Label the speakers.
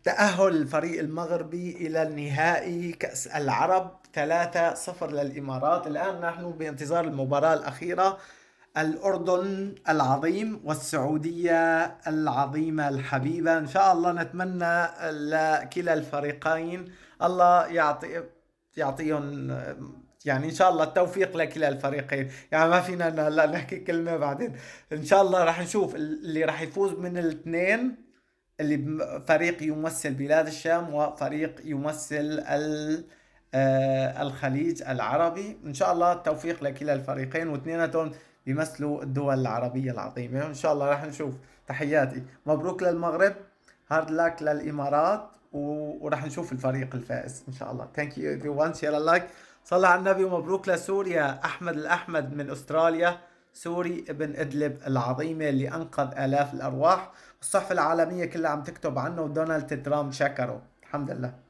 Speaker 1: تأهل الفريق المغربي إلى النهائي كأس العرب 3-0 للإمارات. الآن نحن بانتظار المباراة الأخيرة، الأردن العظيم والسعودية العظيمة الحبيبة. إن شاء الله نتمنى لكلا الفريقين الله يعطيهم، يعني إن شاء الله التوفيق لكلا الفريقين. يعني ما فينا لا نحكي كلمة بعدين. إن شاء الله راح نشوف اللي راح يفوز من الاثنين، اللي فريق يمثل بلاد الشام وفريق يمثل الخليج العربي. ان شاء الله التوفيق لكلا الفريقين، واثنيناتهم بيمثلوا الدول العربية العظيمة. ان شاء الله راح نشوف. تحياتي، مبروك للمغرب، هارد لاك للامارات، وراح نشوف الفريق الفائز ان شاء الله. ثانك يو everyone، شير لايك، صلى على النبي. ومبروك لسوريا، احمد الاحمد من استراليا، سوري ابن ادلب العظيمة اللي انقذ الاف الارواح. الصحف العالمية كلها عم تكتب عنه، ودونالد ترامب شكره. الحمد لله.